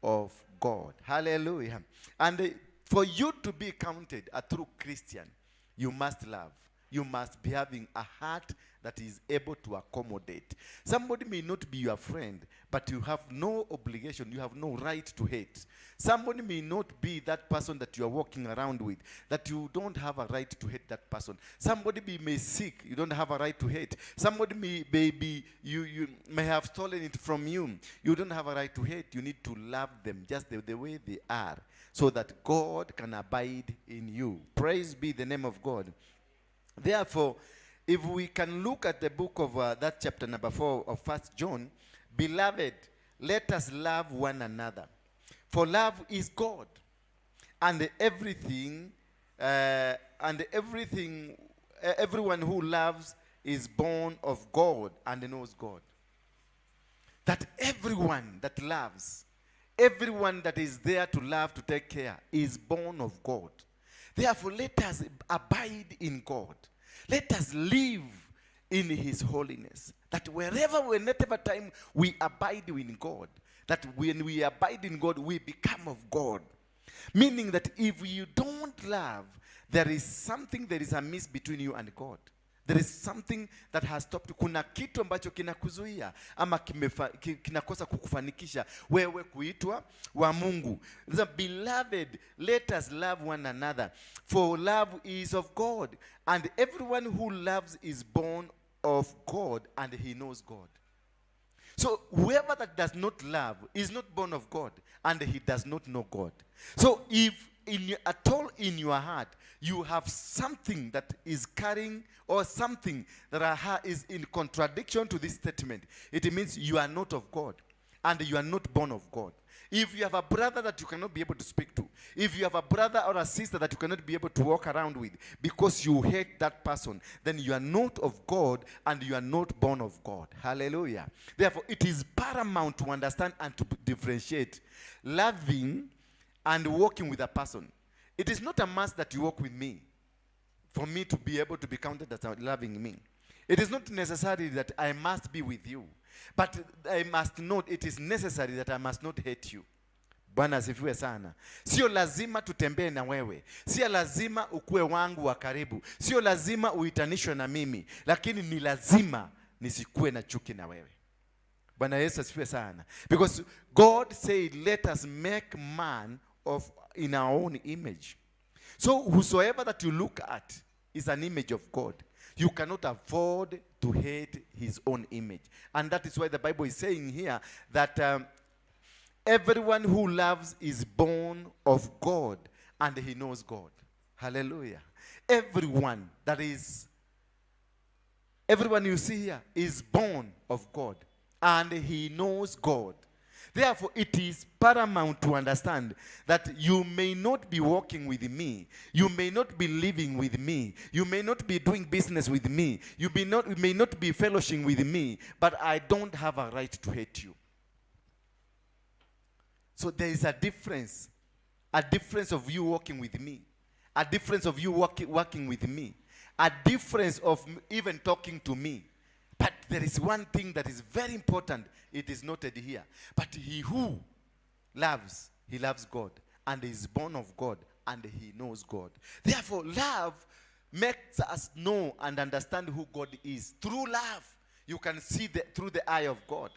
of God. Hallelujah. And for you to be counted a true Christian, you must love. You must be having a heart that is able to accommodate. Somebody may not be your friend, but you have no obligation, you have no right to hate. Somebody may not be that person that you are walking around with, that you don't have a right to hate that person. Somebody may sick, you don't have a right to hate. Somebody may you may have stolen it from you. You don't have a right to hate. You need to love them just the way they are, so that God can abide in you. Praise be the name of God. Therefore, if we can look at the book of that chapter number 4 of 1 John, beloved, let us love one another. For love is God. And everyone who loves is born of God and knows God. That everyone that loves, everyone that is there to love, to take care, is born of God. Therefore, let us abide in God. Let us live in his holiness. That whenever time we abide in God, that when we abide in God, we become of God. Meaning that if you don't love, there is amiss between you and God. There is something that has stopped you. Kuna kitu ambacho kinakuzuia ama kinakosa kukufanikisha wewe kuitwa wa Mungu. Beloved, let us love one another, for love is of God, and everyone who loves is born of God, and he knows God. So whoever that does not love is not born of God, and he does not know God. So if at all in your heart you have something that is carrying, or something that is in contradiction to this statement, it means you are not of God and you are not born of God. If you have a brother that you cannot be able to speak to, if you have a brother or a sister that you cannot be able to walk around with because you hate that person, then you are not of God and you are not born of God. Hallelujah. Therefore, it is paramount to understand and to differentiate loving and walking with a person. It is not a must that you walk with me for me to be able to be counted as loving me. It is not necessary that I must be with you, but I must note it is necessary that I must not hate you. Bwana asifiwe sana. Sio lazima tutembee na wewe. Sio lazima ukue wangu wa karibu. Sio lazima uitanishwe na mimi. Lakini ni lazima nisikue na chuki na wewe. Bwana Yesu asifiwe sana. Because God said, let us make man in our own image. So whosoever that you look at is an image of God. You cannot afford to hate his own image. And that is why the Bible is saying here that everyone who loves is born of God, and he knows God. Hallelujah. Everyone you see here is born of God, and he knows God. Therefore, it is paramount to understand that you may not be walking with me. You may not be living with me. You may not be doing business with me. You may not be fellowshipping with me. But I don't have a right to hate you. So there is a difference. A difference of you walking with me. A difference of you working with me. A difference of even talking to me. But there is one thing that is very important. It is noted here. But he who loves, he loves God, and is born of God, and he knows God. Therefore, love makes us know and understand who God is. Through love, you can see through the eye of God.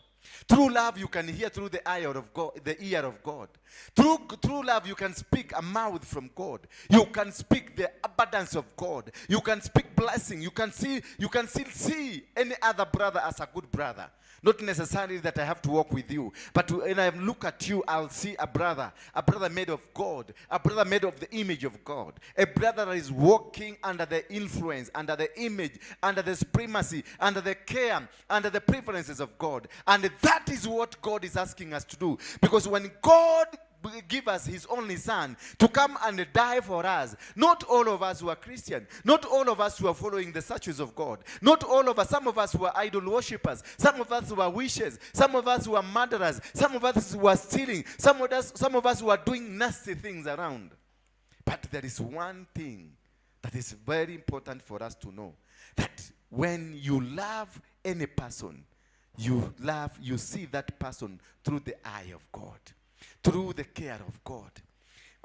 Through love, you can hear through the ear of God, the ear of God. Through love, you can speak a mouth from God. You can speak the abundance of God. You can speak blessing. You can still see any other brother as a good brother. Not necessarily that I have to walk with you, but when I look at you, I'll see a brother made of God, a brother made of the image of God, a brother that is walking under the influence, under the image, under the supremacy, under the care, under the preferences of God. And that is what God is asking us to do. Because when God give us his only son to come and die for us, not all of us who are Christian, not all of us who are following the statutes of God, not all of us, some of us who are idol worshippers, some of us who are witches, some of us who are murderers, some of us who are stealing, some of us who are doing nasty things around. But there is one thing that is very important for us to know, that when you love any person, you see that person through the eye of God. through the care of God.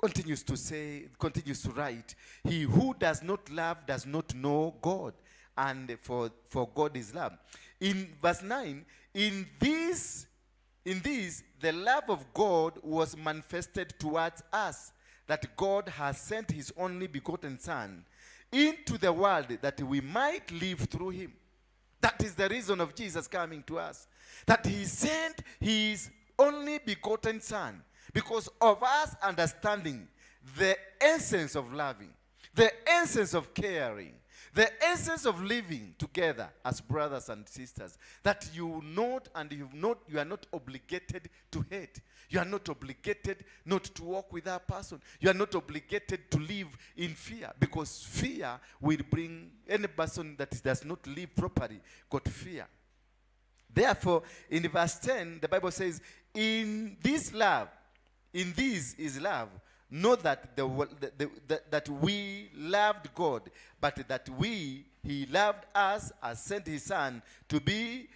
Continues to write, he who does not love does not know God, and for God is love. In verse 9, in this the love of God was manifested towards us, that God has sent his only begotten Son into the world that we might live through him. That is the reason of Jesus coming to us, that he sent his only begotten Son, because of us understanding the essence of loving, the essence of caring, the essence of living together as brothers and sisters, that you are not obligated to hate. You are not obligated not to walk with that person. You are not obligated to live in fear, because fear will bring any person that does not live properly got fear. Therefore, in verse 10, the Bible says, in this is love, not that that we loved God, but that he loved us, as sent his Son to be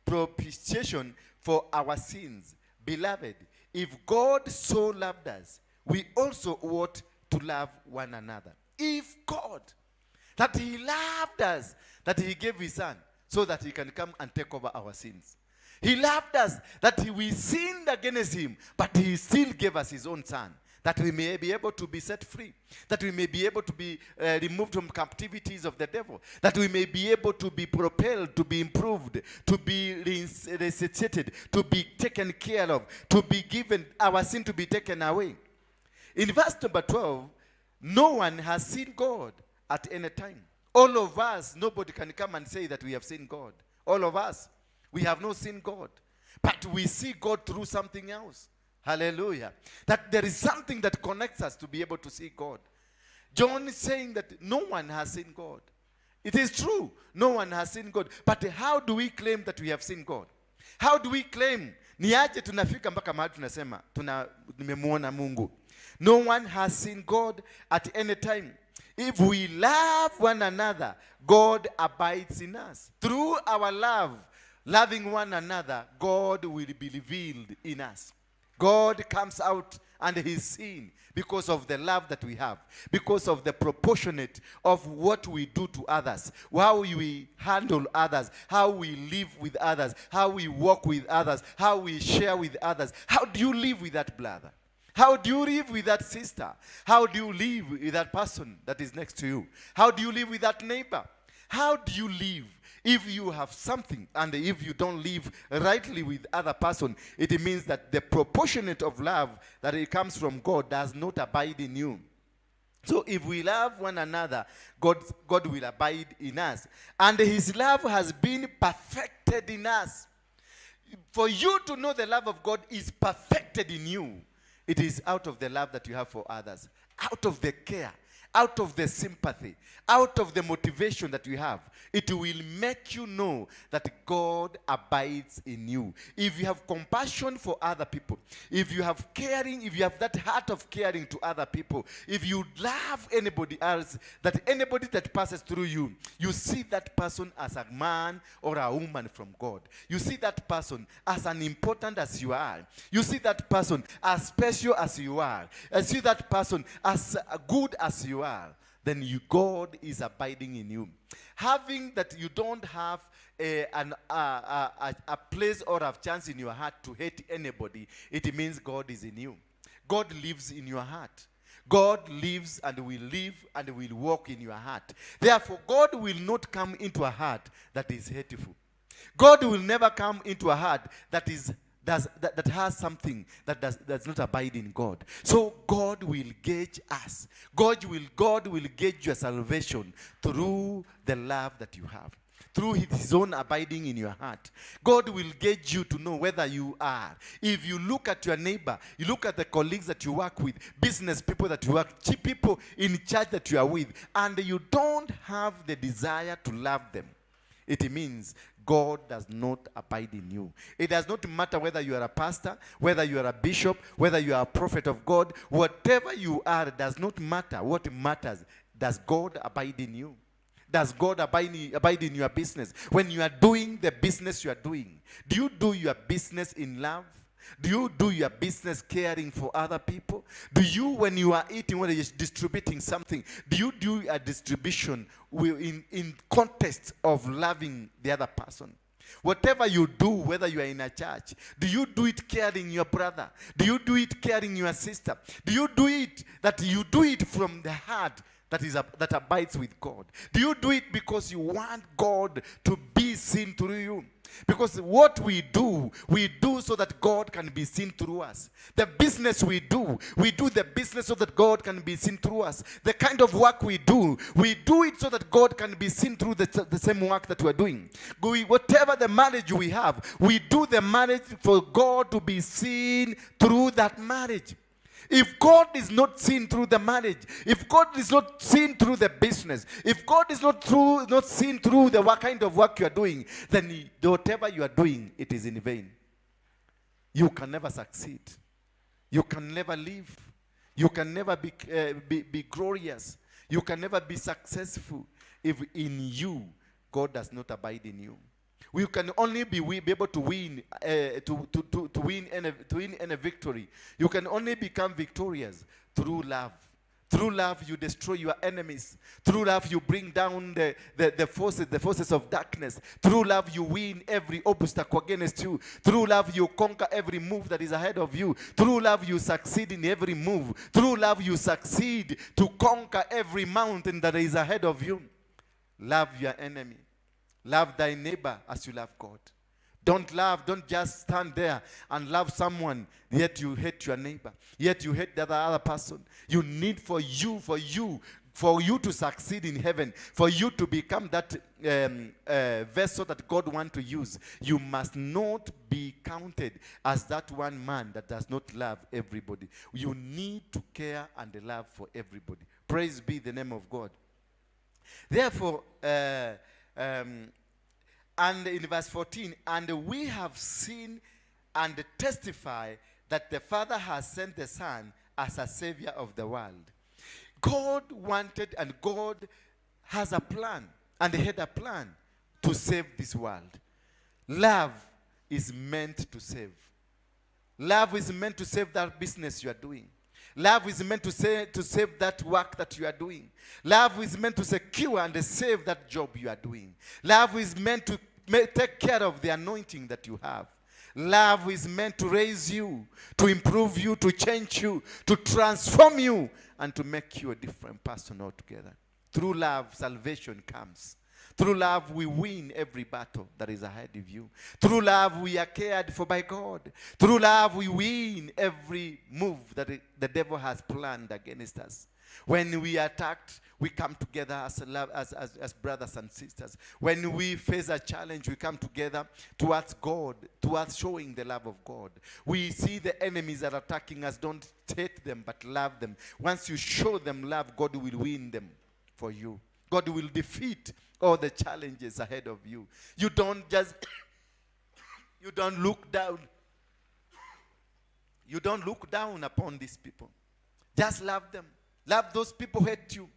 propitiation for our sins. Beloved, if God so loved us, we also ought to love one another. If God, that he loved us, that he gave his Son so that he can come and take over our sins. He loved us, that we sinned against him, but he still gave us his own Son, that we may be able to be set free, that we may be able to be removed from captivities of the devil, that we may be able to be propelled, to be improved, to be resuscitated, to be taken care of, to be given, our sin to be taken away. In verse number 12, no one has seen God at any time. All of us, nobody can come and say that we have seen God. All of us, we have not seen God, but we see God through something else. Hallelujah. That there is something that connects us to be able to see God. John is saying that no one has seen God. It is true, no one has seen God. But how do we claim that we have seen God? How do we claim? Ni aje tunafika mpaka mahali tunasema nimemuona Mungu. No one has seen God at any time. If we love one another, God abides in us. Through our loving one another, God will be revealed in us. God comes out and he's seen because of the love that we have, because of the proportionate of what we do to others, how we handle others, how we live with others, how we walk with others, how we share with others. How do you live with that brother? How do you live with that sister? How do you live with that person that is next to you? How do you live with that neighbor? How do you live? If you have something and if you don't live rightly with other person, it means that the proportionate of love that it comes from God does not abide in you. So if we love one another, God will abide in us. And his love has been perfected in us. For you to know the love of God is perfected in you, it is out of the love that you have for others, out of the care, out of the sympathy, out of the motivation that you have. It will make you know that God abides in you. If you have compassion for other people, if you have caring, if you have that heart of caring to other people, if you love anybody else, that anybody that passes through you, you see that person as a man or a woman from God. You see that person as important as you are. You see that person as special as you are. You see that person as good as you are. Then God is abiding in you. Having that you don't have a place or a chance in your heart to hate anybody, it means God is in you. God lives in your heart. God lives and will walk in your heart. Therefore, God will not come into a heart that is hateful. God will never come into a heart that has something that does not abide in God. So God will gauge us. God will gauge your salvation through the love that you have, through his own abiding in your heart. God will gauge you to know whether you are. If you look at your neighbor, you look at the colleagues that you work with, business people that you work, people in church that you are with, and you don't have the desire to love them, it means God does not abide in you. It does not matter whether you are a pastor, whether you are a bishop, whether you are a prophet of God. Whatever you are does not matter. What matters, does God abide in you? Does God abide in your business? When you are doing the business you are doing, do you do your business in love? Do you do your business caring for other people? Do you, when you are eating, when you're distributing something, do you do a distribution in context of loving the other person? Whatever you do, whether you are in a church, do you do it caring your brother? Do you do it caring your sister? Do you do it that you do it from the heart that abides with God? Do you do it because you want God to be seen through you? Because what we do so that God can be seen through us. The business we do the business so that God can be seen through us. The kind of work we do it so that God can be seen through the same work that we're doing. Whatever the marriage we have, we do the marriage for God to be seen through that marriage. If God is not seen through the marriage, if God is not seen through the business, if God is not seen through the kind of work you are doing, then whatever you are doing, it is in vain. You can never succeed. You can never live. You can never be glorious. You can never be successful if in you God does not abide in you. We can only be able to win any victory. You can only become victorious through love. Through love, you destroy your enemies. Through love, you bring down the forces of darkness. Through love, you win every obstacle against you. Through love, you conquer every move that is ahead of you. Through love, you succeed in every move. Through love, you succeed to conquer every mountain that is ahead of you. Love your enemy. Love thy neighbor as you love God. Don't just stand there and love someone, yet you hate your neighbor, yet you hate the other person. You need for you to succeed in heaven, for you to become that vessel that God wants to use. You must not be counted as that one man that does not love everybody. You need to care and love for everybody. Praise be the name of God. Therefore, and in verse 14, and we have seen and testify that the Father has sent the Son as a Savior of the world. God wanted, and God has a plan, and he had a plan to save this world. Love is meant to save. Love is meant to save that business you are doing. Love is meant to save that work that you are doing. Love is meant to secure and save that job you are doing. Love is meant to take care of the anointing that you have. Love is meant to raise you, to improve you, to change you, to transform you, and to make you a different person altogether. Through love, salvation comes. Through love, we win every battle that is ahead of you. Through love, we are cared for by God. Through love, we win every move that the devil has planned against us. When we are attacked, we come together as brothers and sisters. When we face a challenge, we come together towards God, towards showing the love of God. We see the enemies that are attacking us. Don't hate them, but love them. Once you show them love, God will win them for you. God will defeat all the challenges ahead of you. You don't look down. You don't look down upon these people. Just love them. Love those people who hate you.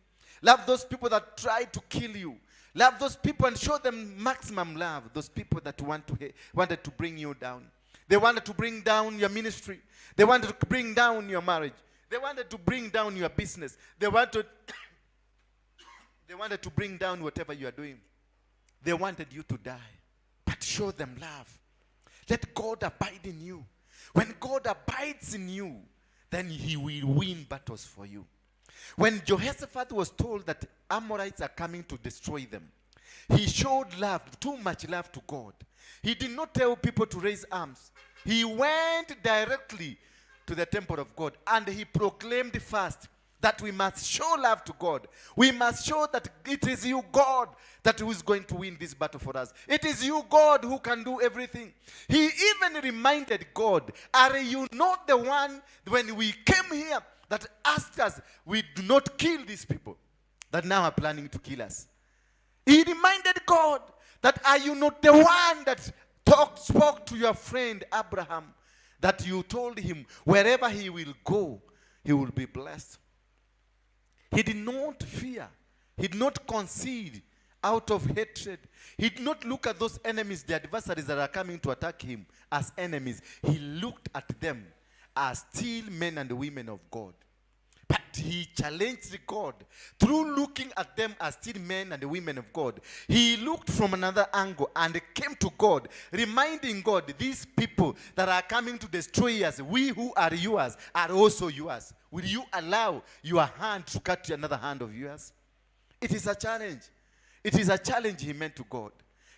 Love those people that try to kill you. Love those people and show them maximum love. Those people that wanted to bring you down. They wanted to bring down your ministry. They wanted to bring down your marriage. They wanted to bring down your business. They wanted to bring down whatever you are doing. They wanted you to die. But show them love. Let God abide in you. When God abides in you, then he will win battles for you. When Jehoshaphat was told that Amorites are coming to destroy them, he showed love, too much love to God. He did not tell people to raise arms. He went directly to the temple of God and he proclaimed first that we must show love to God. We must show that it is you, God, that who is going to win this battle for us. It is you, God, who can do everything. He even reminded God, are you not the one when we came here that asked us, we do not kill these people that now are planning to kill us? He reminded God that are you not the one that spoke to your friend Abraham, that you told him wherever he will go, he will be blessed. He did not fear. He did not concede out of hatred. He did not look at those enemies, the adversaries that are coming to attack him, as enemies. He looked at them as still men and women of God. But he challenged God through looking at them as still men and women of God. He looked from another angle and came to God, reminding God, these people that are coming to destroy us, we who are yours are also yours. Will you allow your hand to cut another hand of yours? It is a challenge. It is a challenge he meant to God.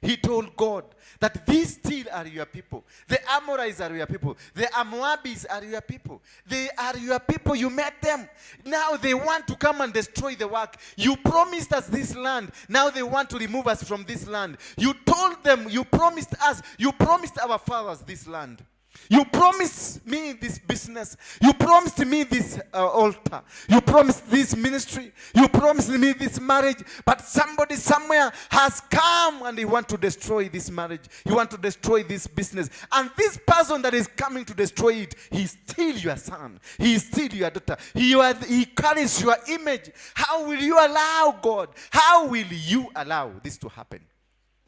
He told God that these still are your people. The Amorites are your people. The Moabites are your people. They are your people. You met them. Now they want to come and destroy the work. You promised us this land. Now they want to remove us from this land. You told them, you promised us, you promised our fathers this land. You promised me this business. You promised me this altar. You promised this ministry. You promised me this marriage. But somebody somewhere has come and they want to destroy this marriage. You want to destroy this business. And this person that is coming to destroy it, he's still your son. He is still your daughter. He carries your image. How will you allow God? How will you allow this to happen?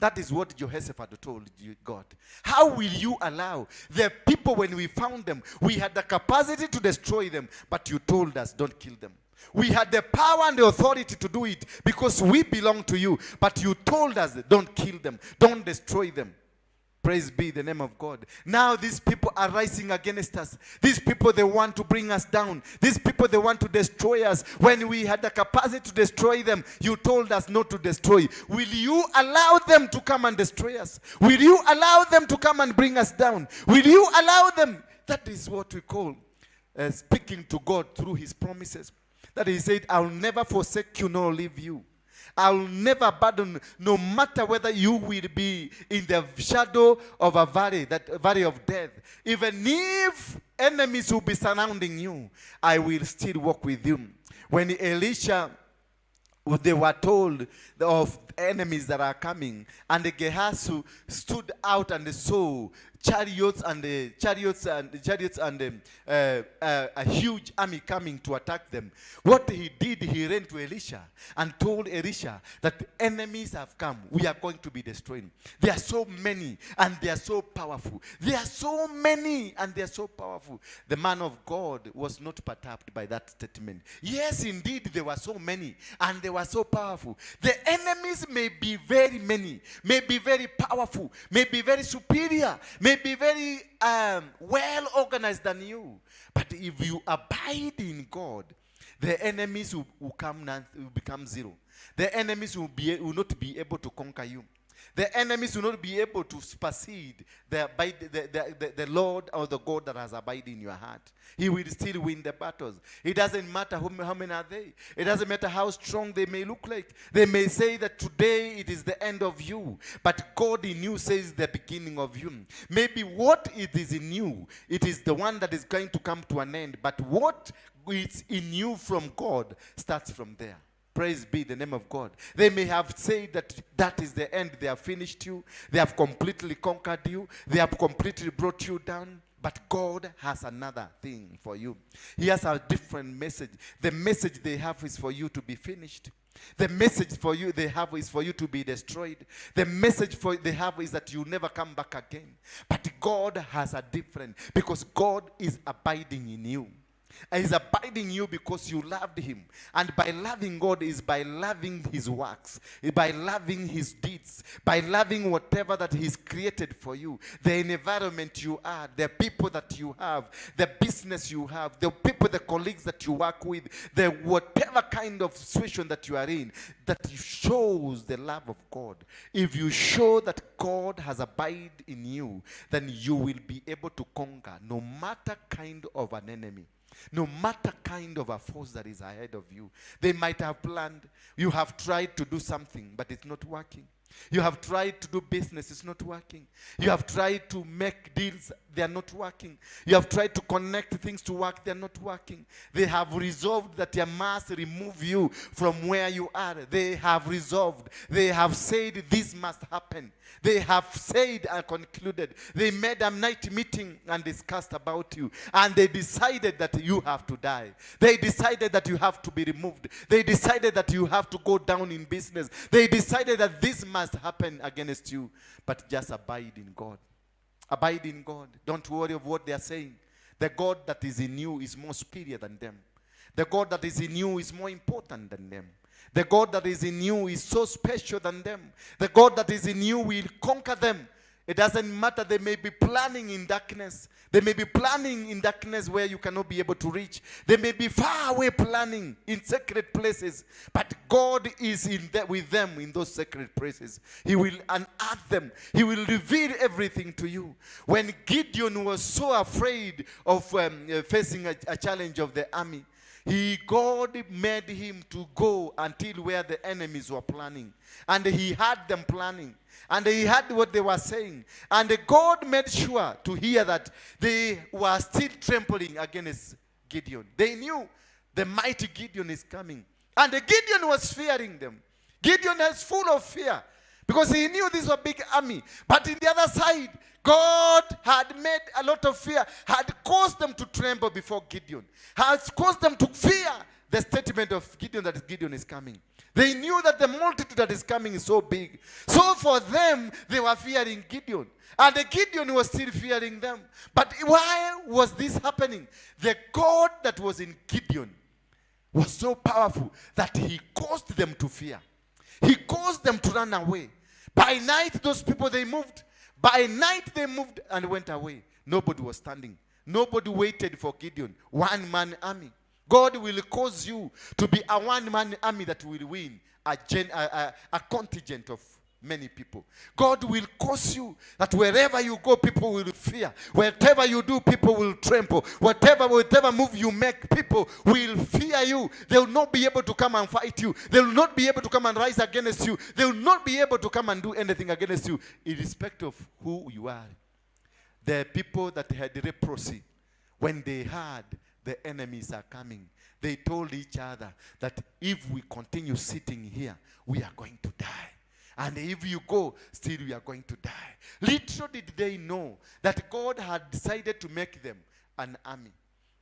That is what Jehoshaphat told God. How will you allow the people, when we found them, we had the capacity to destroy them, but you told us, don't kill them. We had the power and the authority to do it because we belong to you, but you told us, don't kill them, don't destroy them. Praise be the name of God. Now these people are rising against us. These people, they want to bring us down. These people, they want to destroy us. When we had the capacity to destroy them, you told us not to destroy. Will you allow them to come and destroy us? Will you allow them to come and bring us down? Will you allow them? That is what we call speaking to God through his promises. That he said, I'll never forsake you nor leave you. I'll never abandon, no matter whether you will be in the shadow of a valley, that valley of death. Even if enemies will be surrounding you, I will still walk with you. When Elisha, they were told of enemies that are coming, and Gehazi stood out and saw chariots and a huge army coming to attack them. What he did, he ran to Elisha and told Elisha that enemies have come. We are going to be destroyed. There are so many and they are so powerful. There are so many and they are so powerful. The man of God was not perturbed by that statement. Yes, indeed, there were so many and they were so powerful. The enemies may be very many, may be very powerful, may be very superior, may be very well organized than you. But if you abide in God, the enemies will become zero. The enemies will not be able to conquer you. The enemies will not be able to supersede the Lord or the God that has abided in your heart. He will still win the battles. It doesn't matter how many are they. It doesn't matter how strong they may look like. They may say that today it is the end of you. But God in you says the beginning of you. Maybe what it is in you, it is the one that is going to come to an end. But what is in you from God starts from there. Praise be the name of God. They may have said that that is the end. They have finished you. They have completely conquered you. They have completely brought you down. But God has another thing for you. He has a different message. The message they have is for you to be finished. The message for you they have is for you to be destroyed. The message they have is that you never come back again. But God has a different, because God is abiding in you. And he's abiding you because you loved him. And by loving God is by loving his works, by loving his deeds, by loving whatever that he's created for you. The environment you are, the people that you have, the business you have, the people, the colleagues that you work with, the whatever kind of situation that you are in, that shows the love of God. If you show that God has abided in you, then you will be able to conquer no matter kind of an enemy. No matter kind of a force that is ahead of you. They might have planned. You have tried to do something, but it's not working. You have tried to do business, it's not working. You have tried to make deals, they are not working. You have tried to connect things to work, they are not working. They have resolved that they must remove you from where you are. They have resolved. They have said this must happen. They have said and concluded. They made a night meeting and discussed about you. And they decided that you have to die. They decided that you have to be removed. They decided that you have to go down in business. They decided that this must happen against you. But just abide in God. Abide in God. Don't worry of what they are saying. The God that is in you is more superior than them. The God that is in you is more important than them. The God that is in you is so special than them. The God that is in you will conquer them. It doesn't matter. They may be planning in darkness. They may be planning in darkness where you cannot be able to reach. They may be far away planning in secret places. But God is with them in those secret places. He will unearth them. He will reveal everything to you. When Gideon was so afraid of facing a challenge of the army, God made him to go until where the enemies were planning. And he had them planning. And he heard what they were saying. And God made sure to hear that they were still trembling against Gideon. They knew the mighty Gideon is coming. And Gideon was fearing them. Gideon is full of fear because he knew this was a big army. But in the other side, God had made a lot of fear, had caused them to tremble before Gideon, has caused them to fear the statement of Gideon that Gideon is coming. They knew that the multitude that is coming is so big. So for them, they were fearing Gideon. And the Gideon was still fearing them. But why was this happening? The God that was in Gideon was so powerful that he caused them to fear. He caused them to run away. By night, those people, they moved. By night, they moved and went away. Nobody was standing. Nobody waited for Gideon. One-man army. God will cause you to be a one-man army that will win a contingent of many people. God will cause you that wherever you go, people will fear. Whatever you do, people will tremble. Whatever move you make, people will fear you. They will not be able to come and fight you. They will not be able to come and rise against you. They will not be able to come and do anything against you, irrespective of who you are. The people that had leprosy, when they heard the enemies are coming, they told each other that if we continue sitting here, we are going to die. And if you go, still we are going to die. Little did they know that God had decided to make them an army.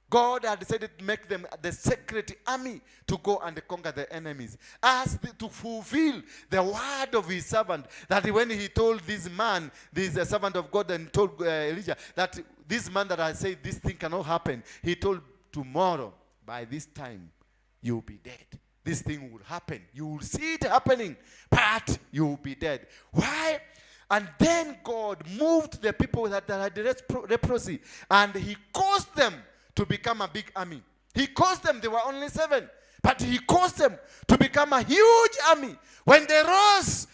God had decided to make them the secret army to go and conquer the enemies. To fulfill the word of his servant, that when he told this man, this servant of God, and told Elijah, that this man that I say this thing cannot happen, he told, tomorrow, by this time, you'll be dead. This thing will happen. You will see it happening, but you will be dead. Why? And then God moved the people that had leprosy, and he caused them to become a big army. He caused them, they were only 7, but he caused them to become a huge army. When they rose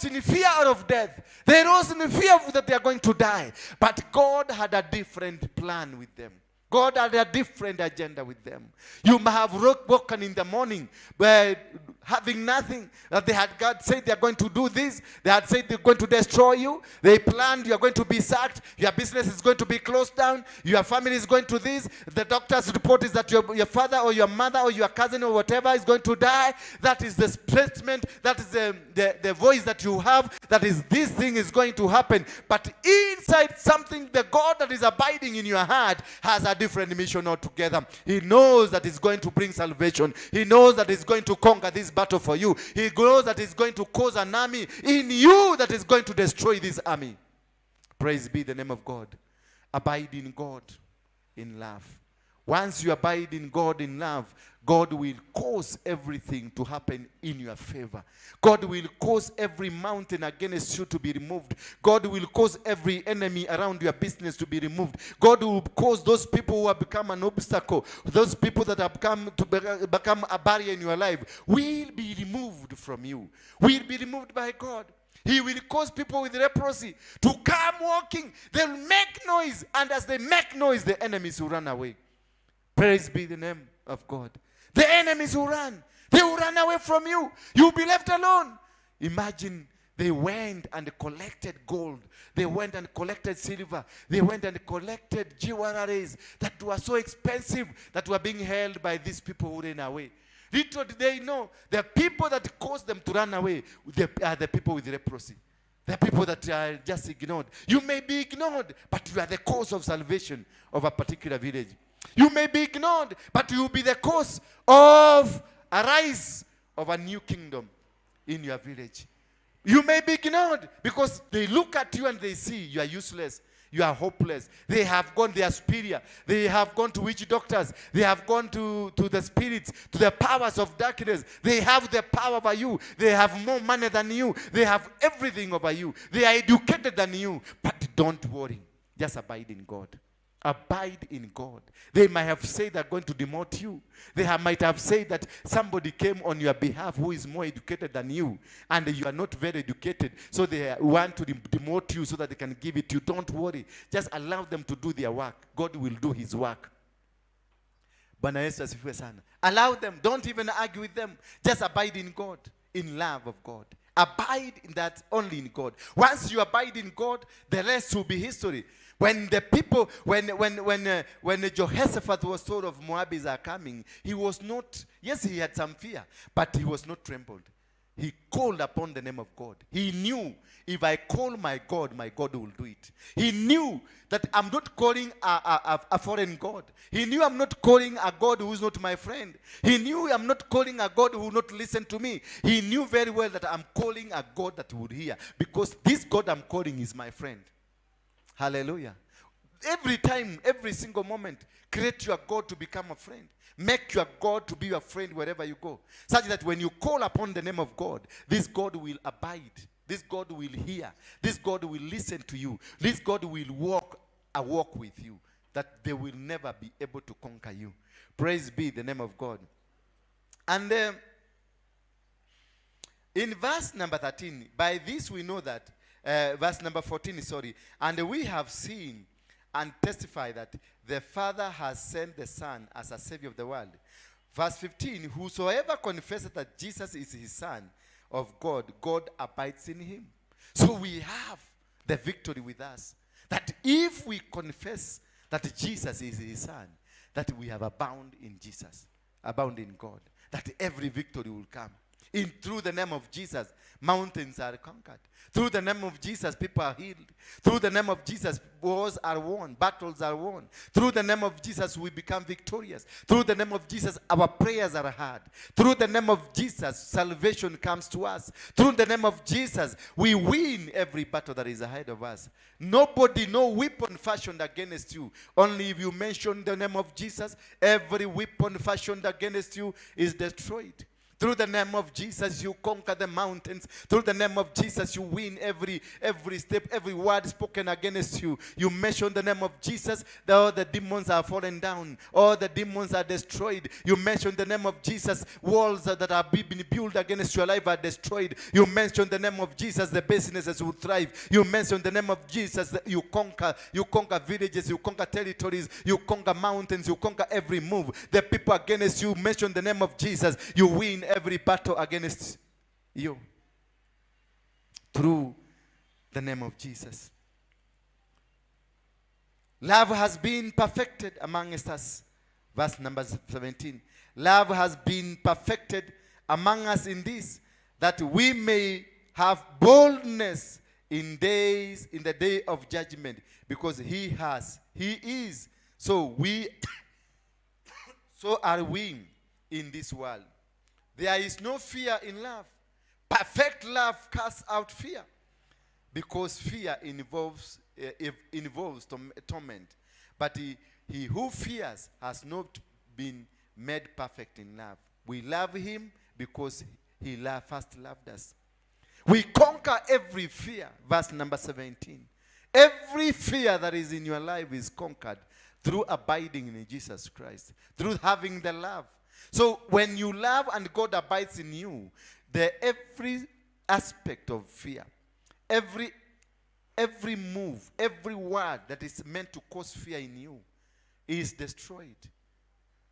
in fear of death. They rose in fear that they are going to die. But God had a different plan with them. God had a different agenda with them. You may have woken in the morning having nothing. That they had God said they are going to do this. They had said they're going to destroy you. They planned you are going to be sacked. Your business is going to be closed down. Your family is going to this. The doctor's report is that your father or your mother or your cousin or whatever is going to die. That is the statement. That is the voice that you have. That is this thing is going to happen. But inside something, the God that is abiding in your heart has a different mission altogether. He knows that he's going to bring salvation. He knows that he's going to conquer this battle for you. He knows that he's going to cause an army in you that is going to destroy this army. Praise be the name of God. Abide in God in love. Once you abide in God in love, God will cause everything to happen in your favor. God will cause every mountain against you to be removed. God will cause every enemy around your business to be removed. God will cause those people who have become an obstacle, those people that have become a barrier in your life, will be removed from you. Will be removed by God. He will cause people with leprosy to come walking. They'll make noise. And as they make noise, the enemies will run away. Praise be the name of God. The enemies will run. They will run away from you. You'll be left alone. Imagine They went and collected gold. They went and collected silver. They went and collected jewelries that were so expensive that were being held by these people who ran away. Little did they know, the people that caused them to run away are the people with leprosy. The people that are just ignored. You may be ignored, but you are the cause of salvation of a particular village. You may be ignored, but you will be the cause of a rise of a new kingdom in your village. You may be ignored because they look at you and they see you are useless. You are hopeless. They have gone, they are superior. They have gone to witch doctors. They have gone to the spirits, to the powers of darkness. They have the power over you. They have more money than you. They have everything over you. They are educated than you. But don't worry. Just abide in God. Abide in God. They might have said they're going to demote you. Might have said that somebody came on your behalf who is more educated than you, and you are not very educated, so they want to demote you so that they can give it to you. Don't worry. Just allow them to do their work. God will do his work. Bwana Yesu asifiwe sana. Allow them. Don't even argue with them. Just abide in God, in love of God. Abide in that, only in God. Once you abide in God, the rest will be history. When the people, when Jehoshaphat was told of Moabites are coming, he was not, yes, he had some fear, but he was not trembled. He called upon the name of God. He knew, if I call my God will do it. He knew that I'm not calling a foreign God. He knew I'm not calling a God who is not my friend. He knew I'm not calling a God who will not listen to me. He knew very well that I'm calling a God that would hear, because this God I'm calling is my friend. Hallelujah. Every time, every single moment, create your God to become a friend. Make your God to be your friend wherever you go. Such that when you call upon the name of God, this God will abide. This God will hear. This God will listen to you. This God will walk with you. That they will never be able to conquer you. Praise be the name of God. And in verse number 13, by this we know that, verse number 14, sorry. And we have seen and testify that the Father has sent the Son as a Savior of the world. Verse 15, whosoever confesses that Jesus is his Son of God, God abides in him. So we have the victory with us. That if we confess that Jesus is his Son, that we have abound in Jesus, abound in God. That every victory will come. Through the name of Jesus, mountains are conquered. Through the name of Jesus, people are healed. Through the name of Jesus, wars are won, battles are won. Through the name of Jesus, we become victorious. Through the name of Jesus, our prayers are heard. Through the name of Jesus, salvation comes to us. Through the name of Jesus, we win every battle that is ahead of us. Nobody, no weapon fashioned against you. Only if you mention the name of Jesus, every weapon fashioned against you is destroyed. Through the name of Jesus, you conquer the mountains. Through the name of Jesus, you win every step, every word spoken against you. You mention the name of Jesus, all the demons are fallen down. All the demons are destroyed. You mention the name of Jesus, walls that are being built against your life are destroyed. You mention the name of Jesus, the businesses will thrive. You mention the name of Jesus, you conquer villages, you conquer territories, you conquer mountains, you conquer every move. The people against you, mention the name of Jesus, you win every battle against you through the name of Jesus. Love has been perfected amongst us. Verse number 17. Love has been perfected among us in this, that we may have boldness in the day of judgment, because he is. So are we in this world. There is no fear in love. Perfect love casts out fear, because fear involves torment. But he who fears has not been made perfect in love. We love him because he first loved us. We conquer every fear. Verse number 17. Every fear that is in your life is conquered through abiding in Jesus Christ, through having the love. So when you love and God abides in you, every aspect of fear, every move, every word that is meant to cause fear in you is destroyed.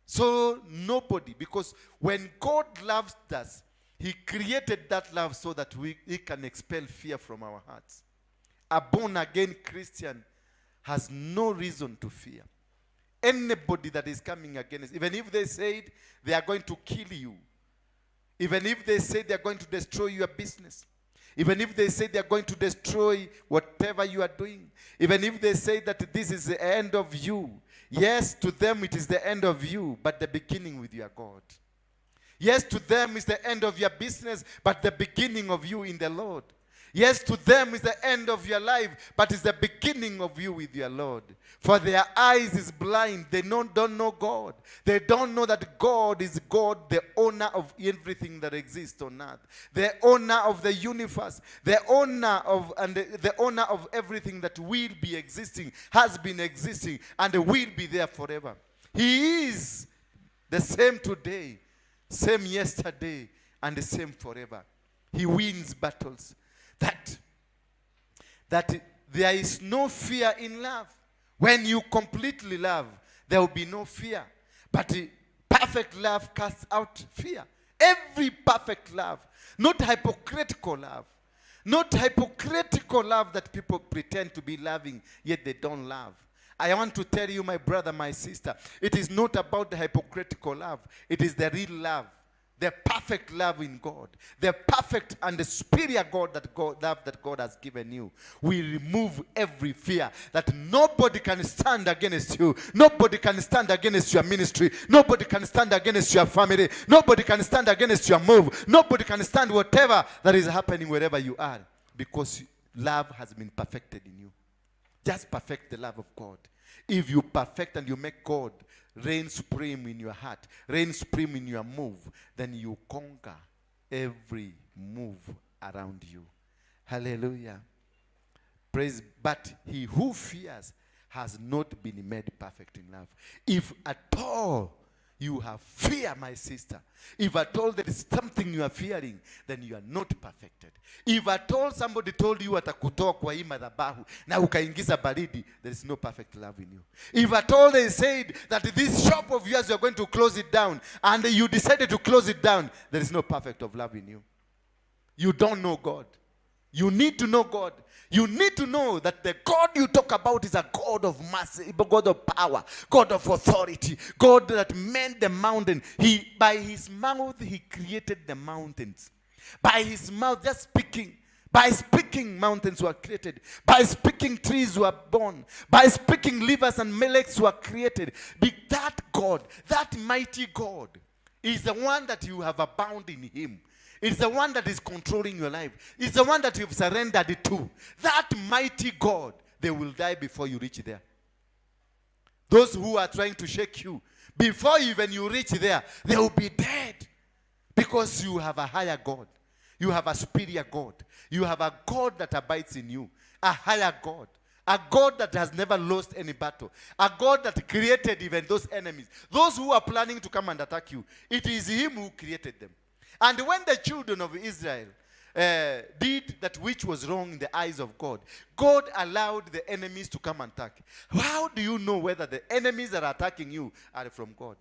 So nobody, because when God loves us, He created that love so that he can expel fear from our hearts. A born-again Christian has no reason to fear. Anybody that is coming against, even if they said they are going to kill you, even if they say they are going to destroy your business, even if they say they are going to destroy whatever you are doing, even if they say that this is the end of you, yes, to them it is the end of you, but the beginning with your God. Yes, to them is the end of your business, but the beginning of you in the Lord. Yes, to them is the end of your life, but it's the beginning of you with your Lord. For their eyes is blind. They don't know God. They don't know that God is God, the owner of everything that exists on earth, the owner of the universe, the owner of everything that will be existing, has been existing, and will be there forever. He is the same today, same yesterday, and the same forever. He wins battles. That there is no fear in love. When you completely love, there will be no fear. But perfect love casts out fear. Every perfect love, not hypocritical love. Not hypocritical love that people pretend to be loving, yet they don't love. I want to tell you, my brother, my sister, it is not about the hypocritical love. It is the real love. The perfect love in God, the perfect and the superior love that God has given you, will remove every fear that nobody can stand against you. Nobody can stand against your ministry. Nobody can stand against your family. Nobody can stand against your move. Nobody can stand whatever that is happening wherever you are, because love has been perfected in you. Just perfect the love of God. If you perfect and you make God reign supreme in your heart, reign supreme in your move, then you conquer every move around you. Hallelujah. Praise. But he who fears has not been made perfect in love. If at all you have fear, my sister, if at all there is something you are fearing, then you are not perfected. If at all somebody told you atakutoa kwa hii madhabahu na ukaingiza baridi, there is no perfect love in you. If at all they said that this shop of yours you are going to close it down, and you decided to close it down, there is no perfect of love in you. You don't know God. You need to know God. You need to know that the God you talk about is a God of mercy, God of power, God of authority, God that made the mountain. By his mouth, he created the mountains. By his mouth, just speaking. By speaking, mountains were created. By speaking, trees were born. By speaking, rivers and lakes were created. That God, that mighty God, is the one that you have abound in him. It's the one that is controlling your life. It's the one that you've surrendered it to. That mighty God, they will die before you reach there. Those who are trying to shake you, before even you reach there, they will be dead. Because you have a higher God. You have a superior God. You have a God that abides in you. A higher God. A God that has never lost any battle. A God that created even those enemies. Those who are planning to come and attack you. It is him who created them. And when the children of Israel did that which was wrong in the eyes of God, God allowed the enemies to come and attack. How do you know whether the enemies that are attacking you are from God?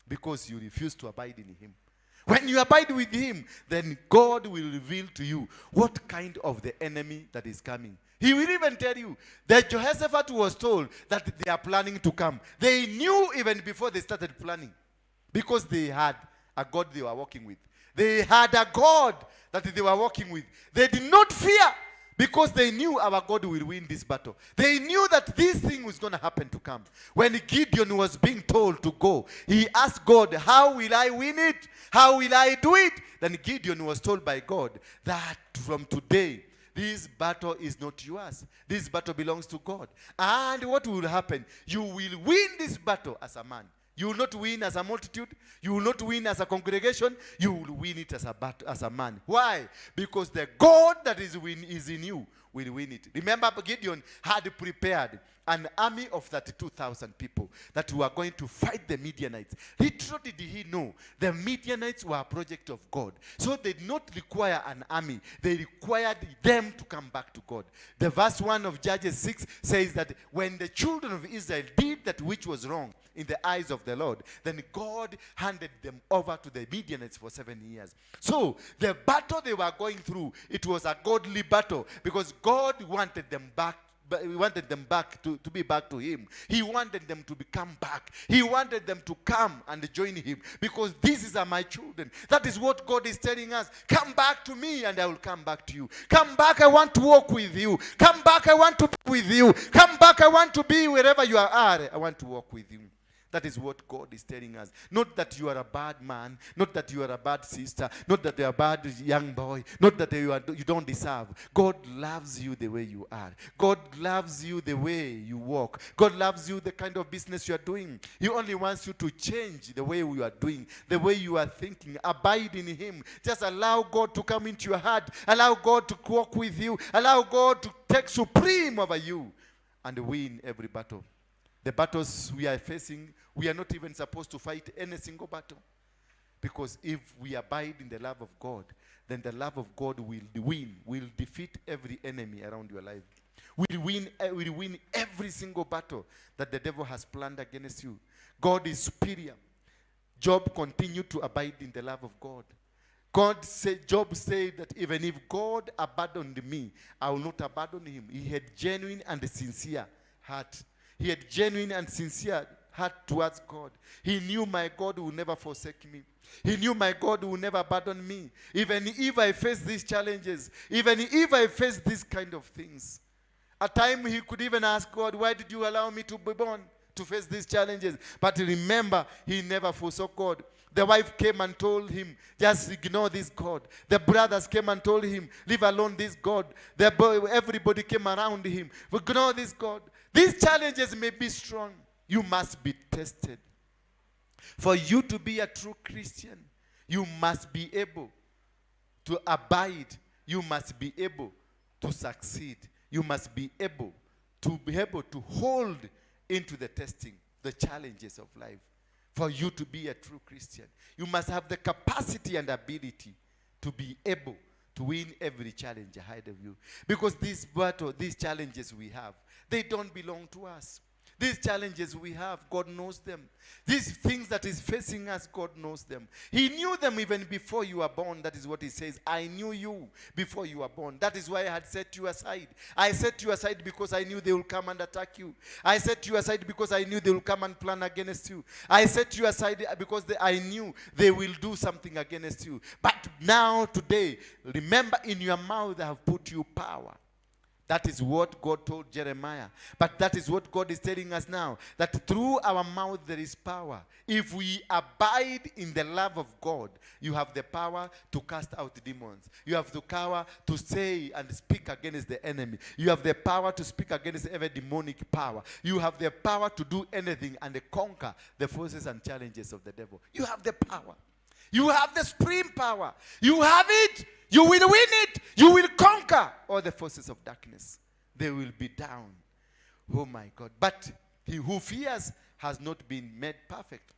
Because you refuse to abide in him. When you abide with him, then God will reveal to you what kind of the enemy that is coming. He will even tell you that Jehoshaphat was told that they are planning to come. They knew even before they started planning, because they had a God they were working with. They had a God that they were working with. They did not fear, because they knew our God will win this battle. They knew that this thing was going to happen to come. When Gideon was being told to go, he asked God, how will I win it? How will I do it? Then Gideon was told by God that from today, this battle is not yours. This battle belongs to God. And what will happen? You will win this battle as a man. You will not win as a multitude. You will not win as a congregation. You will win it as a man. Why? Because the God that is in you will win it. Remember, Gideon had prepared an army of 32,000 people that were going to fight the Midianites. Little did he know the Midianites were a project of God. So they did not require an army. They required them to come back to God. The verse 1 of Judges 6 says that when the children of Israel did that which was wrong in the eyes of the Lord, then God handed them over to the Midianites for 7 years. So the battle they were going through, it was a godly battle because God wanted them back. But he wanted them back to be back to him. He wanted them to become back. He wanted them to come and join him because these are my children. That is what God is telling us. Come back to me and I will come back to you. Come back, I want to walk with you. Come back, I want to be with you. Come back, I want to be wherever you are. I want to walk with you. That is what God is telling us. Not that you are a bad man, not that you are a bad sister, not that you are a bad young boy, not that you don't deserve. God loves you the way you are. God loves you the way you walk. God loves you the kind of business you are doing. He only wants you to change the way you are doing, the way you are thinking. Abide in him. Just allow God to come into your heart. Allow God to walk with you. Allow God to take supreme over you and win every battle. The battles we are facing, we are not even supposed to fight any single battle. Because if we abide in the love of God, then the love of God will win, will defeat every enemy around your life. Will win every single battle that the devil has planned against you. God is superior. Job continued to abide in the love of God. Job said that even if God abandoned me, I will not abandon him. He had genuine and sincere heart. He had genuine and sincere heart towards God. He knew my God will never forsake me. He knew my God will never abandon me. Even if I face these challenges, even if I face these kind of things. At times he could even ask God, why did you allow me to be born to face these challenges? But remember, he never forsook God. The wife came and told him, just ignore this God. The brothers came and told him, leave alone this God. Everybody came around him, ignore this God. These challenges may be strong. You must be tested. For you to be a true Christian, you must be able to abide. You must be able to succeed. You must be able to hold into the testing, the challenges of life. For you to be a true Christian, you must have the capacity and ability to be able to win every challenge ahead of you. Because this battle, these challenges we have, they don't belong to us. These challenges we have, God knows them. These things that is facing us, God knows them. He knew them even before you were born. That is what he says. I knew you before you were born. That is why I had set you aside. I set you aside because I knew they will come and attack you. I set you aside because I knew they will come and plan against you. I set you aside because I knew they will do something against you. But now, today, remember, in your mouth I have put you power. That is what God told Jeremiah. But that is what God is telling us now. That through our mouth there is power. If we abide in the love of God, you have the power to cast out demons. You have the power to say and speak against the enemy. You have the power to speak against every demonic power. You have the power to do anything and conquer the forces and challenges of the devil. You have the power. You have the supreme power. You have it. You will win it. You will conquer all the forces of darkness. They will be down. Oh my God. But he who fears has not been made perfect.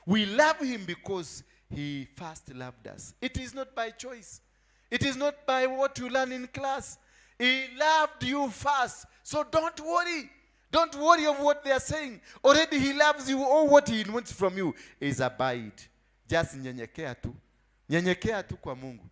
We love him because he first loved us. It is not by choice. It is not by what you learn in class. He loved you first. So don't worry. Don't worry of what they are saying. Already he loves you. All what he wants from you is abide. Just nyenyekea tu. Nyenyekea tu kwa Mungu.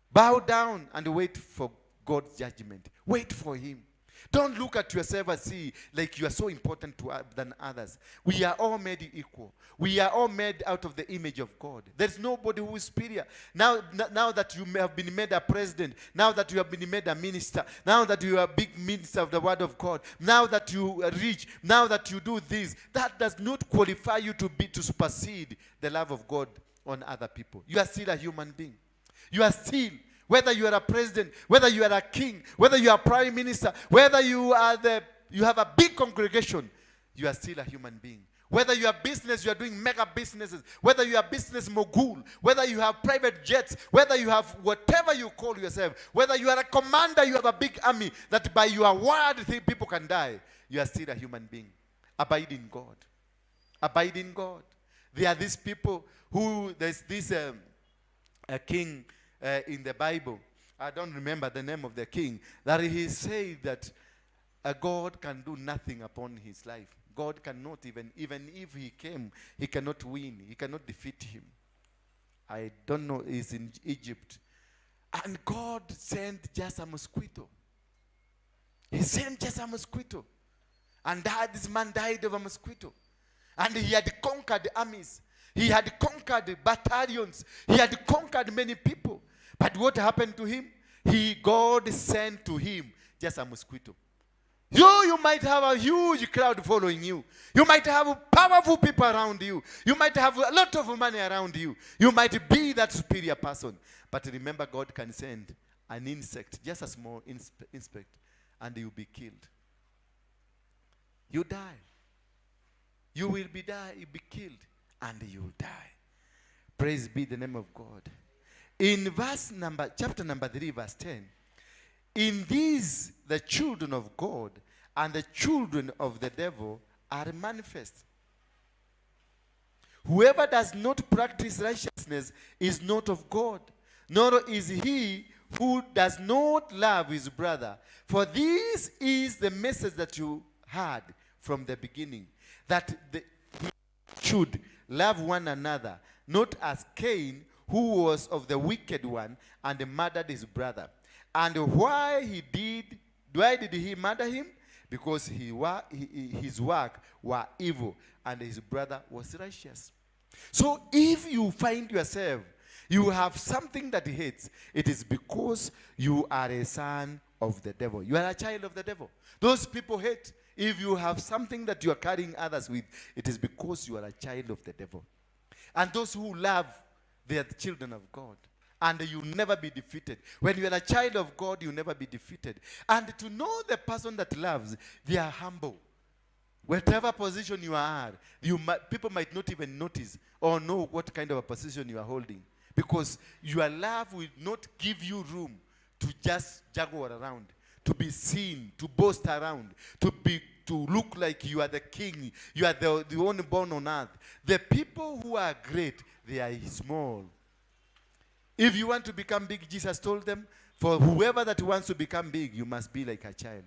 Bow down and wait for God's judgment. Wait for him. Don't look at yourself and see like you are so important than others. We are all made equal. We are all made out of the image of God. There's nobody who is superior. Now that you have been made a president, now that you have been made a minister, now that you are a big minister of the word of God, now that you are rich, now that you do this, that does not qualify you to supersede the love of God on other people. You are still a human being. You are still, whether you are a president, whether you are a king, whether you are a prime minister, whether you have a big congregation, you are still a human being. Whether you have business, you are doing mega businesses. Whether you are business mogul. Whether you have private jets. Whether you have whatever you call yourself. Whether you are a commander, you have a big army that by your word people can die. You are still a human being. Abide in God. Abide in God. There are these people who, there's this a king in the Bible. I don't remember the name of the king. That he said that God can do nothing upon his life. God cannot even if he came, he cannot win. He cannot defeat him. I don't know, he's in Egypt. And God sent just a mosquito. He sent just a mosquito. And this man died of a mosquito. And he had conquered armies. He had conquered battalions. He had conquered many people. But what happened to him? God sent to him just a mosquito. You might have a huge crowd following you. You might have powerful people around you. You might have a lot of money around you. You might be that superior person. But remember, God can send an insect, just a small insect, and you'll be killed. You die. You will be killed, and you'll die. Praise be the name of God. In chapter number 3, verse 10, in these, the children of God and the children of the devil are manifest. Whoever does not practice righteousness is not of God, nor is he who does not love his brother. For this is the message that you heard from the beginning, that we should love one another, not as Cain, who was of the wicked one and murdered his brother. And why did he murder him? Because his work were evil and his brother was righteous. So if you find yourself, you have something that he hates, it is because you are a son of the devil. You are a child of the devil. Those people hate. If you have something that you are carrying others with, it is because you are a child of the devil. And those who love, they are the children of God. And you will never be defeated. When you are a child of God, you will never be defeated. And to know the person that loves, they are humble. Whatever position you are, people might not even notice or know what kind of a position you are holding. Because your love will not give you room to just juggle around, to be seen, to boast around, to look like you are the king, you are the only born on earth. The people who are great, they are small. If you want to become big, Jesus told them, for whoever that wants to become big, you must be like a child.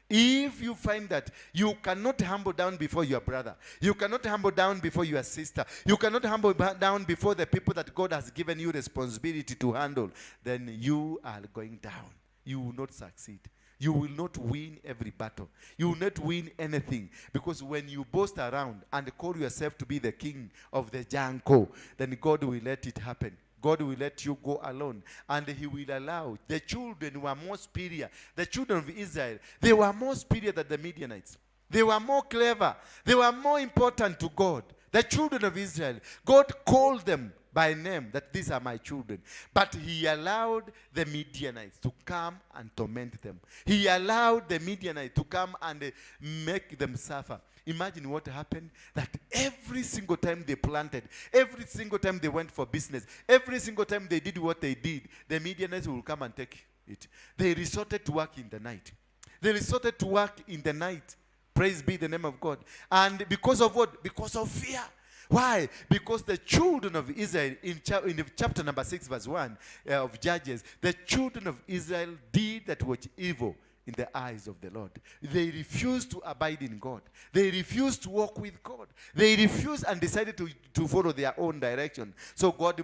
If you find that you cannot humble down before your brother, you cannot humble down before your sister, you cannot humble down before the people that God has given you responsibility to handle, then you are going down. You will not succeed. You will not win every battle. You will not win anything. Because when you boast around and call yourself to be the king of the jungle, then God will let it happen. God will let you go alone. And he will allow. The children who are more superior. The children of Israel, they were more superior than the Midianites. They were more clever. They were more important to God. The children of Israel, God called them by name, that these are my children. But he allowed the Midianites to come and torment them. He allowed the Midianites to come and make them suffer. Imagine what happened, that every single time they planted, every single time they went for business, every single time they did what they did, the Midianites will come and take it. They resorted to work in the night. They resorted to work in the night. Praise be the name of God. And because of what? Because of fear. Why? Because the children of Israel, in chapter number 6, verse 1 of Judges, the children of Israel did that which evil in the eyes of the Lord. They refused to abide in God. They refused to walk with God. They refused and decided to follow their own direction. So God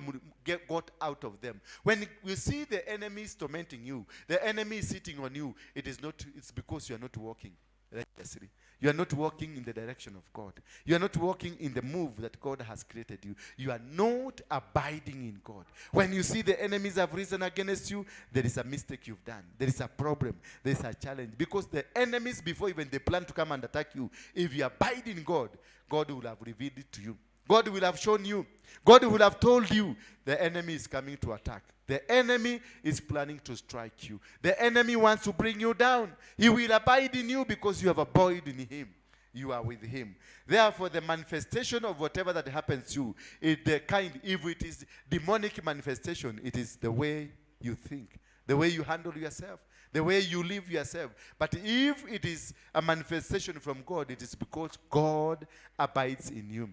got out of them. When you see the enemy is tormenting you, the enemy is sitting on you, it's because you are not walking righteously. You are not walking in the direction of God. You are not walking in the move that God has created you. You are not abiding in God. When you see the enemies have risen against you, there is a mistake you've done. There is a problem. There is a challenge. Because the enemies, before even they plan to come and attack you, if you abide in God, God will have revealed it to you. God will have shown you. God will have told you the enemy is coming to attack. The enemy is planning to strike you. The enemy wants to bring you down. He will abide in you because you have abided in him. you are with him. Therefore, the manifestation of whatever that happens to you, if it is demonic manifestation, it is the way you think, the way you handle yourself, the way you live yourself. But if it is a manifestation from God, it is because God abides in you.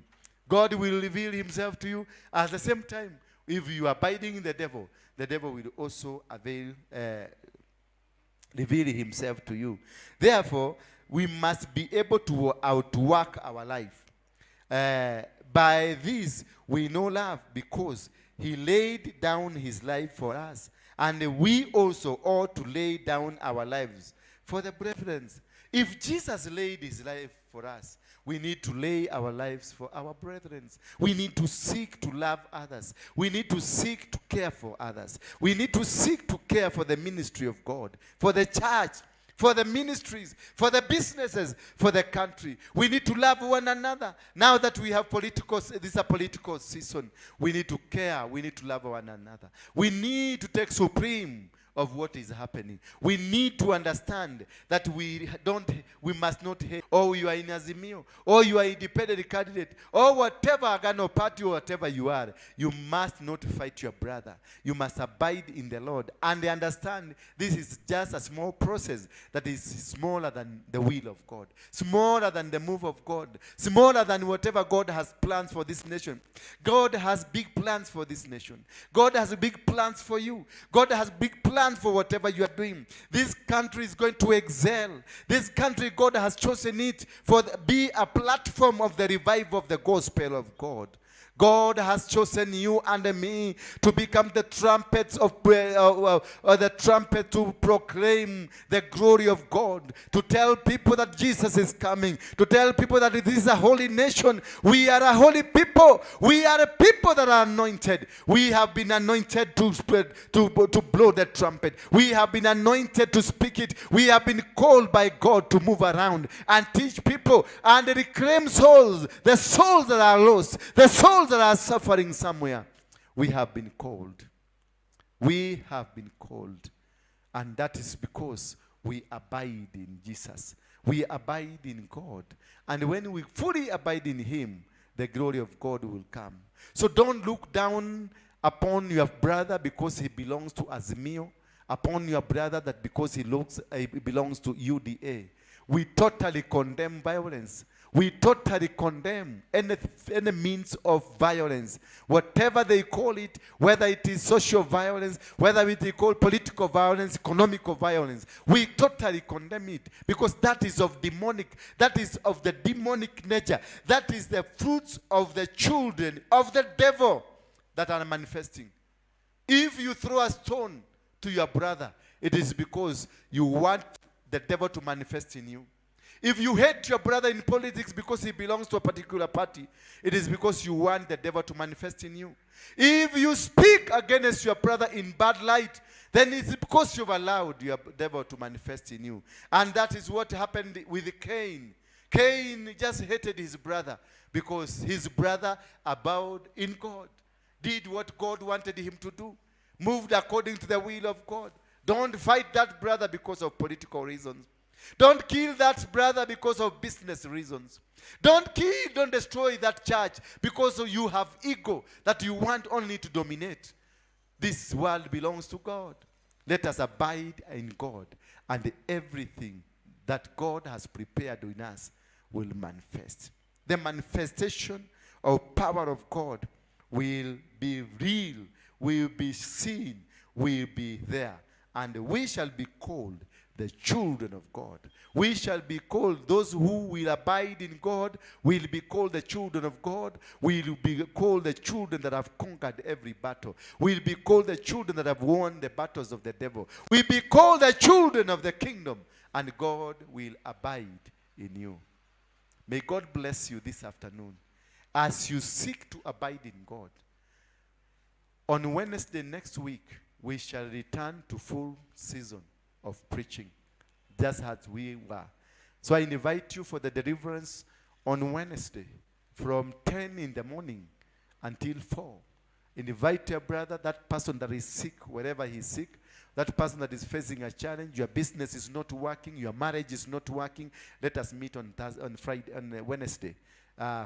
God will reveal himself to you. At the same time, if you are abiding in the devil will also reveal himself to you. Therefore, we must be able to outwork our life. By this, we know love, because he laid down his life for us. And we also ought to lay down our lives for the brethren. If Jesus laid his life for us, we need to lay our lives for our brethren. We need to seek to love others. We need to seek to care for others. We need to seek to care for the ministry of God, for the church, for the ministries, for the businesses, for the country. We need to love one another. Now that we have this is a political season, we need to care. We need to love one another. We need to take supreme of what is happening. We need to understand that we must not hate, or you are in Azimio, or you are independent candidate, or whatever Agano party, or whatever you are. You must not fight your brother. You must abide in the Lord and understand this is just a small process that is smaller than the will of God, smaller than the move of God, smaller than whatever God has plans for this nation. God has big plans for this nation. God has big plans for you. God has big plans for whatever you are doing. This country is going to excel. This country, God has chosen it be a platform of the revival of the gospel of God. God has chosen you and me to become the trumpets of the trumpet to proclaim the glory of God, to tell people that Jesus is coming, to tell people that this is a holy nation. We are a holy people. We are a people that are anointed. We have been anointed to blow the trumpet. We have been anointed to speak it. We have been called by God to move around and teach people and reclaim souls, the souls that are lost, the souls that are suffering somewhere. We have been called. We have been called. And that is because we abide in Jesus. We abide in God. And when we fully abide in him, the glory of God will come. So don't look down upon your brother because he belongs to Azimio, upon your brother that because he belongs to UDA. We totally condemn violence. We totally condemn any means of violence, whatever they call it, whether it is social violence, whether it is called political violence, economical violence. We totally condemn it because that is of the demonic nature. That is the fruits of the children of the devil that are manifesting. If you throw a stone to your brother, it is because you want the devil to manifest in you. If you hate your brother in politics because he belongs to a particular party, it is because you want the devil to manifest in you. If you speak against your brother in bad light, then it's because you've allowed your devil to manifest in you. And that is what happened with Cain. Cain just hated his brother because his brother abode in God, did what God wanted him to do, moved according to the will of God. Don't fight that brother because of political reasons. Don't kill that brother because of business reasons. Don't destroy that church because you have ego that you want only to dominate. This world belongs to God. Let us abide in God, and everything that God has prepared in us will manifest. The manifestation of power of God will be real, will be seen, will be there, and we shall be called the children of God. We shall be called, those who will abide in God will be called the children of God. Will be called the children that have conquered every battle. Will be called the children that have won the battles of the devil. Will be called the children of the kingdom, and God will abide in you. May God bless you this afternoon as you seek to abide in God. On Wednesday next week, we shall return to full season of preaching, just as we were. So I invite you for the deliverance on Wednesday from 10 in the morning until 4. Invite your brother, that person that is sick, wherever he is sick, That person that is facing a challenge, your business is not working, your marriage is not working, let us meet on Wednesday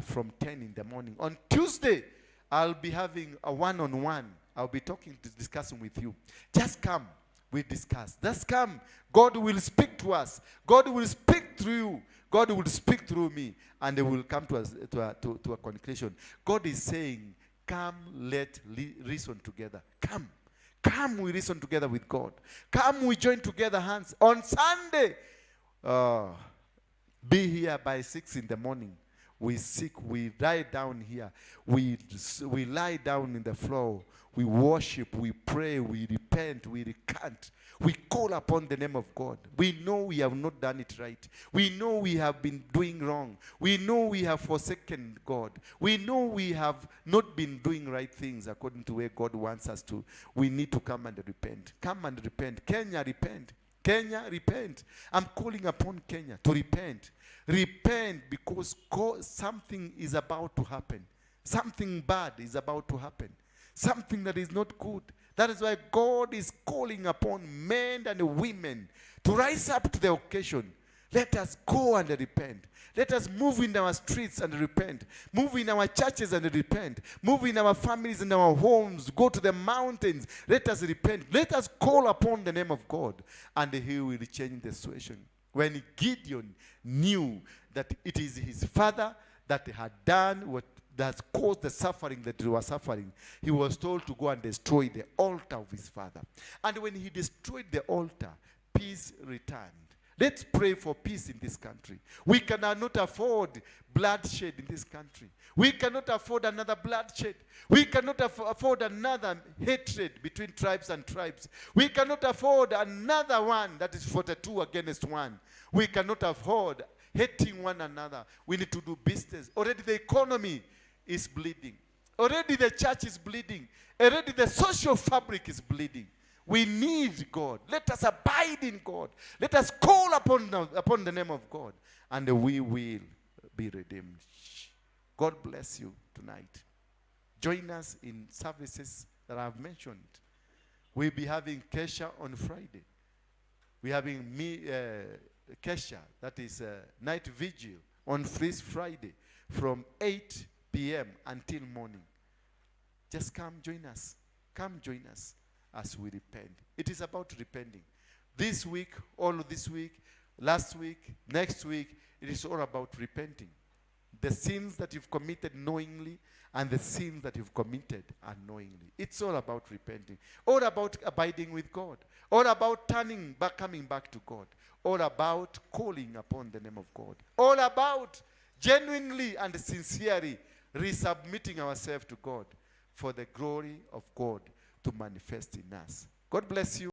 from 10 in the morning. On Tuesday, I'll be having a one-on-one. I'll be discussing with you. Just come. We discuss. Just come. God will speak to us. God will speak through you. God will speak through me. And they will come to us to a conclusion. God is saying, come, let reason together. Come. Come, we reason together with God. Come, we join together hands. On Sunday, be here by 6 in the morning. We seek, we lie down here. We lie down in the floor. We worship, we pray, we repent, we recant. We call upon the name of God. We know we have not done it right. We know we have been doing wrong. We know we have forsaken God. We know we have not been doing right things according to where God wants us to. We need to come and repent. Come and repent. Kenya, repent. Kenya, repent. I'm calling upon Kenya to repent. Repent because something is about to happen. Something bad is about to happen. Something that is not good. That is why God is calling upon men and women to rise up to the occasion. Let us go and repent. Let us move in our streets and repent. Move in our churches and repent. Move in our families and our homes. Go to the mountains. Let us repent. Let us call upon the name of God, and He will change the situation. When Gideon knew that it is his father that had done what that caused the suffering that he was suffering, he was told to go and destroy the altar of his father. And when he destroyed the altar, peace returned. Let's pray for peace in this country. We cannot afford bloodshed in this country. We cannot afford another bloodshed. We cannot afford another hatred between tribes and tribes. We cannot afford another one that is 42 against one. We cannot afford hating one another. We need to do business. Already the economy is bleeding. Already the church is bleeding. Already the social fabric is bleeding. We need God. Let us abide in God. Let us call upon the name of God, and we will be redeemed. God bless you tonight. Join us in services that I have mentioned. We'll be having Kesha on Friday. We're having Kesha, that is night vigil, on this Friday from 8 p.m. until morning. Just come join us. Come join us as we repent. It is about repenting. This week, all of this week, last week, next week, it is all about repenting. The sins that you've committed knowingly and the sins that you've committed unknowingly. It's all about repenting. All about abiding with God. All about turning back, coming back to God. All about calling upon the name of God. All about genuinely and sincerely resubmitting ourselves to God for the glory of God to manifest in us. God bless you.